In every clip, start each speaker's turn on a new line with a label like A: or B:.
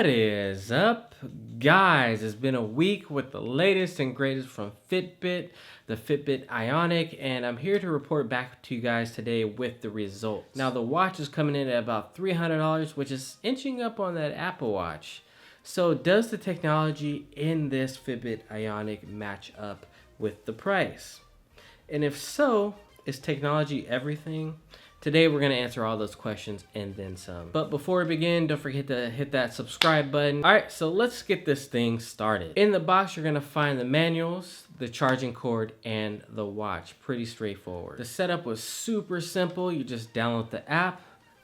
A: What is up, guys? It's been a week with the latest and greatest from Fitbit, the Fitbit Ionic, and I'm here to report back to you guys today with the results. Now, the watch is coming in at about $300, which is inching up on that Apple Watch. So does the technology in this Fitbit Ionic match up with the price? And if so, is technology everything? Today we're going to answer all those questions and then some. But before we begin, don't forget to hit that subscribe button. Alright, so let's get this thing started. In the box you're going to find the manuals, the charging cord, and the watch. Pretty straightforward. The setup was super simple. You just download the app,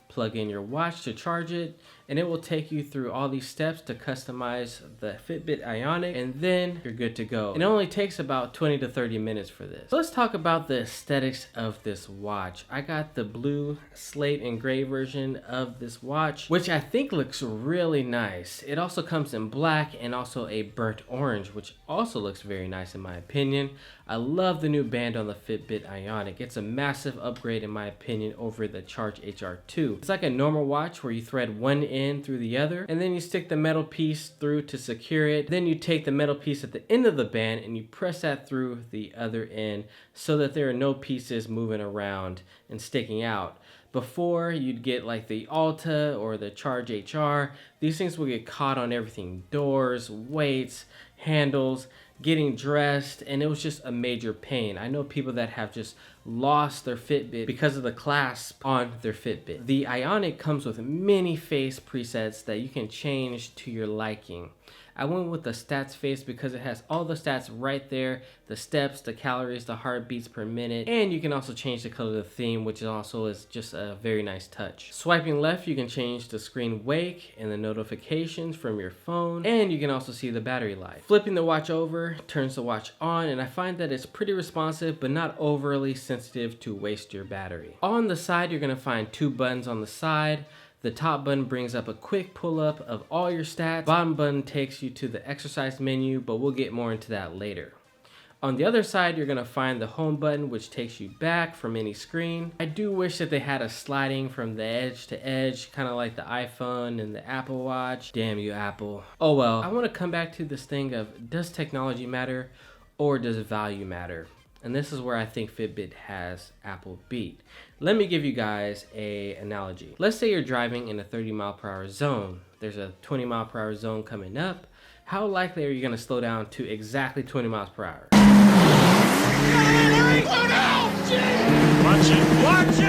A: plug in your watch to charge it, and it will take you through all these steps to customize the Fitbit Ionic, and then you're good to go. It only takes about 20 to 30 minutes for this. So let's talk about the aesthetics of this watch. I got the blue slate and gray version of this watch, which I think looks really nice. It also comes in black and also a burnt orange, which also looks very nice in my opinion. I love the new band on the Fitbit Ionic. It's a massive upgrade in my opinion over the Charge HR2. It's like a normal watch where you thread one end through the other, and then you stick the metal piece through to secure it. Then you take the metal piece at the end of the band and you press that through the other end so that there are no pieces moving around and sticking out. Before, you'd get like the Alta or the Charge HR. These things will get caught on everything: doors, weights, handles, getting dressed, and it was just a major pain. I know people that have just lost their Fitbit because of the clasp on their Fitbit. The Ionic comes with many face presets that you can change to your liking. I went with the stats face because it has all the stats right there: the steps, the calories, the heartbeats per minute, and you can also change the color of the theme, which also is just a very nice touch. Swiping left, you can change the screen wake and the notifications from your phone, and you can also see the battery life. Flipping the watch over turns the watch on, and I find that it's pretty responsive but not overly sensitive to waste your battery. On the side, you're going to find two buttons on the side. The top button brings up a quick pull-up of all your stats. Bottom button takes you to the exercise menu, but we'll get more into that later. On the other side, you're going to find the home button, which takes you back from any screen. I do wish that they had a sliding from the edge to edge, kind of like the iPhone and the Apple Watch. Damn you, Apple. Oh well. I want to come back to this thing of, does technology matter or does value matter? And this is where I think Fitbit has Apple beat. Let me give you guys an analogy. Let's say you're driving in a 30-mile-per-hour zone. There's a 20-mile-per-hour zone coming up. How likely are you going to slow down to exactly 20 miles per hour?
B: Slow down! Watch it! Watch it!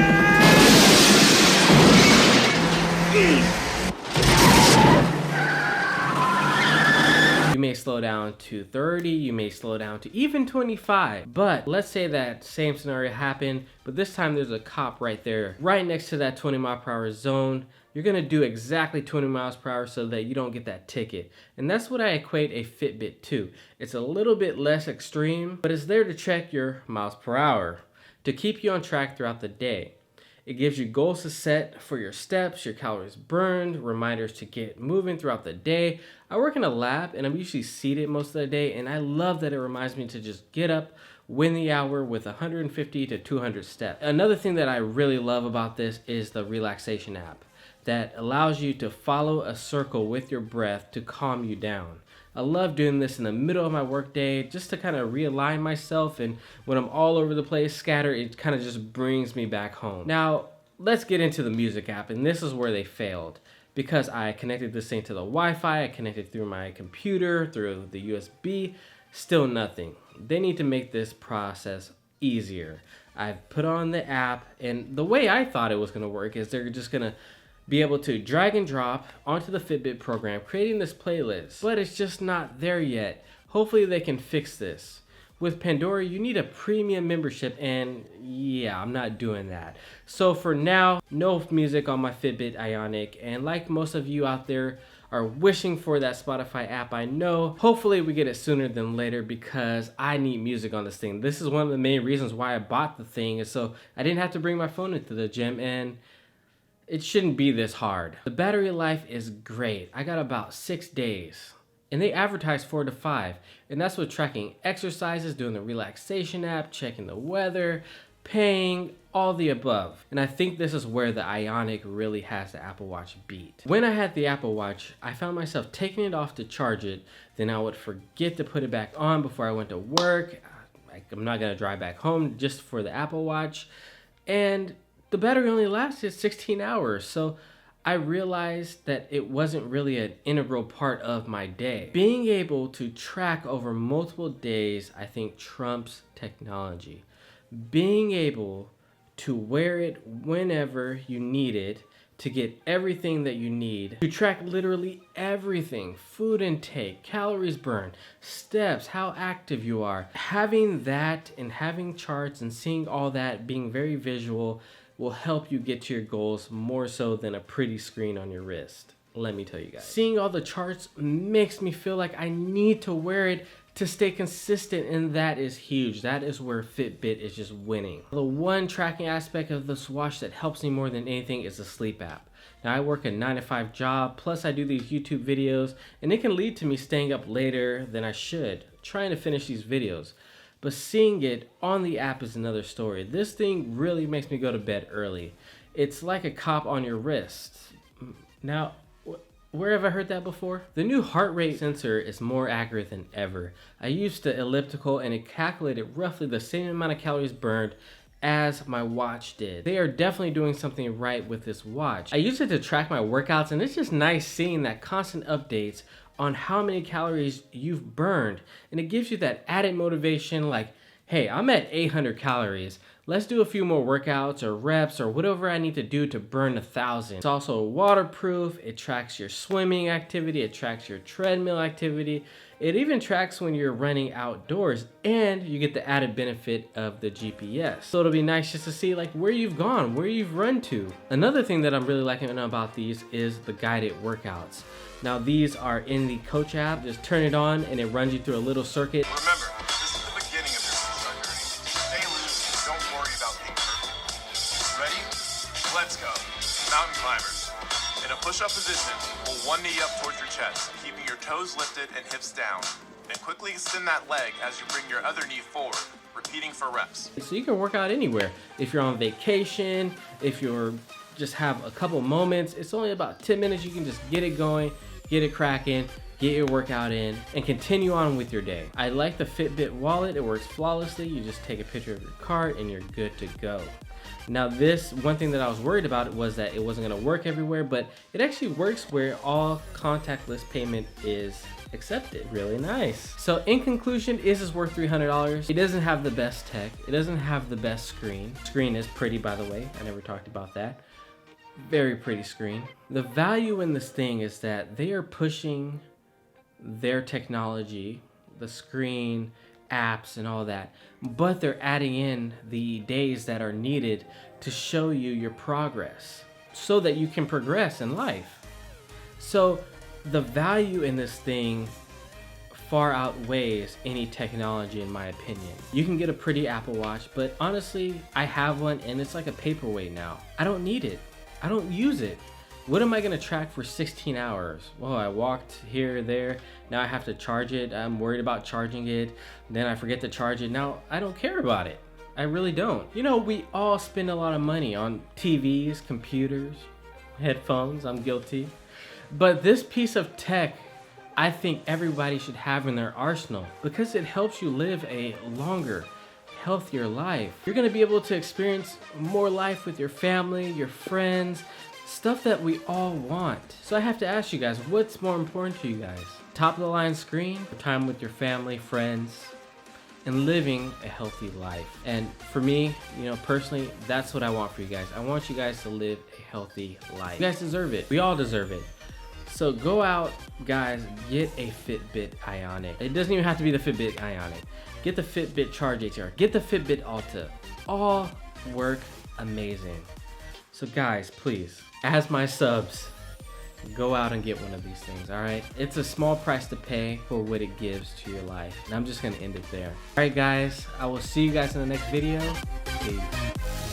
A: You may slow down to 30, you may slow down to even 25. But let's say that same scenario happened, but this time there's a cop right there, right next to that 20-mile-per-hour zone. You're gonna do exactly 20 miles per hour so that you don't get that ticket. And that's what I equate a Fitbit to. It's a little bit less extreme, but it's there to check your miles per hour, to keep you on track throughout the day. It gives you goals to set for your steps, your calories burned, reminders to get moving throughout the day. I work in a lab and I'm usually seated most of the day, and I love that it reminds me to just get up, win the hour with 150 to 200 steps. Another thing that I really love about this is the relaxation app that allows you to follow a circle with your breath to calm you down. I love doing this in the middle of my workday just to kind of realign myself, and when I'm all over the place, scattered, it kind of just brings me back home. Now, let's get into the music app, and this is where they failed. Because I connected this thing to the Wi-Fi, I connected through my computer, through the USB, still nothing. They need to make this process easier. I've put on the app, and the way I thought it was going to work is they're just going to be able to drag and drop onto the Fitbit program, creating this playlist, but it's just not there yet. Hopefully they can fix this. With Pandora, you need a premium membership, and yeah, I'm not doing that. So for now, no music on my Fitbit Ionic, and like most of you out there are wishing for that Spotify app, I know. Hopefully we get it sooner than later because I need music on this thing. This is one of the main reasons why I bought the thing, is so I didn't have to bring my phone into the gym, and it shouldn't be this hard. The battery life is great. I got about 6 days. And they advertise 4 to 5. And that's with tracking exercises, doing the relaxation app, checking the weather, paying, all the above. And I think this is where the Ionic really has the Apple Watch beat. When I had the Apple Watch, I found myself taking it off to charge it, then I would forget to put it back on before I went to work. I'm not gonna drive back home just for the Apple Watch. And the battery only lasted 16 hours. So I realized that it wasn't really an integral part of my day. Being able to track over multiple days, I think trumps technology. Being able to wear it whenever you need it, to get everything that you need, to track literally everything, food intake, calories burned, steps, how active you are. Having that and having charts and seeing all that, being very visual, will help you get to your goals more so than a pretty screen on your wrist. Let me tell you guys. Seeing all the charts makes me feel like I need to wear it to stay consistent, and that is huge. That is where Fitbit is just winning. The one tracking aspect of this watch that helps me more than anything is the sleep app. Now I work a 9-to-5 job, plus I do these YouTube videos, and it can lead to me staying up later than I should, trying to finish these videos. But seeing it on the app is another story. This thing really makes me go to bed early. It's like a cop on your wrist. Now, where have I heard that before? The new heart rate sensor is more accurate than ever. I used the elliptical and it calculated roughly the same amount of calories burned as my watch did. They are definitely doing something right with this watch. I use it to track my workouts, and it's just nice seeing that constant updates on how many calories you've burned. And it gives you that added motivation like, hey, I'm at 800 calories. Let's do a few more workouts or reps or whatever I need to do to burn 1,000. It's also waterproof. It tracks your swimming activity. It tracks your treadmill activity. It even tracks when you're running outdoors, and you get the added benefit of the GPS. So it'll be nice just to see like where you've gone, where you've run to. Another thing that I'm really liking about these is the guided workouts. Now these are in the Coach app. Just turn it on and it runs you through a little circuit.
C: Remember, this is the beginning of your suicide journey. Stay loose and don't worry about being perfect. Ready? Let's go. Mountain climbers. In a push-up position, pull one knee up towards your chest, keeping your toes lifted and hips down. Then quickly extend that leg as you bring your other knee forward, repeating for reps.
A: So you can work out anywhere. If you're on vacation, if you're just have a couple moments, it's only about 10 minutes. You can just get it going, get it cracking, get your workout in, and continue on with your day. I like the Fitbit wallet. It works flawlessly. You just take a picture of your card and you're good to go. Now this, one thing that I was worried about was that it wasn't gonna work everywhere, but it actually works where all contactless payment is accepted. Really nice. So in conclusion, is this worth $300? It doesn't have the best tech. It doesn't have the best screen. Screen is pretty, by the way. I never talked about that. Very pretty screen. The value in this thing is that they are pushing their technology, the screen, apps and all that, but they're adding in the days that are needed to show you your progress so that you can progress in life. So the value in this thing far outweighs any technology in my opinion. You can get a pretty Apple Watch, but honestly, I have one and it's like a paperweight now. I don't need it. I don't use it. What am I gonna track for 16 hours? Well, I walked here, there, now I have to charge it. I'm worried about charging it. Then I forget to charge it. Now, I don't care about it. I really don't. You know, we all spend a lot of money on TVs, computers, headphones, I'm guilty. But this piece of tech, I think everybody should have in their arsenal because it helps you live a longer, healthier life. You're gonna be able to experience more life with your family, your friends, stuff that we all want. So I have to ask you guys, what's more important to you guys? Top of the line screen, time with your family, friends, and living a healthy life. And for me, you know, personally, that's what I want for you guys. I want you guys to live a healthy life. You guys deserve it. We all deserve it. So go out, guys, get a Fitbit Ionic. It doesn't even have to be the Fitbit Ionic. Get the Fitbit Charge ATR. Get the Fitbit Alta. All work amazing. So guys, please, as my subs, go out and get one of these things, all right? It's a small price to pay for what it gives to your life. And I'm just gonna end it there. All right, guys, I will see you guys in the next video. Peace.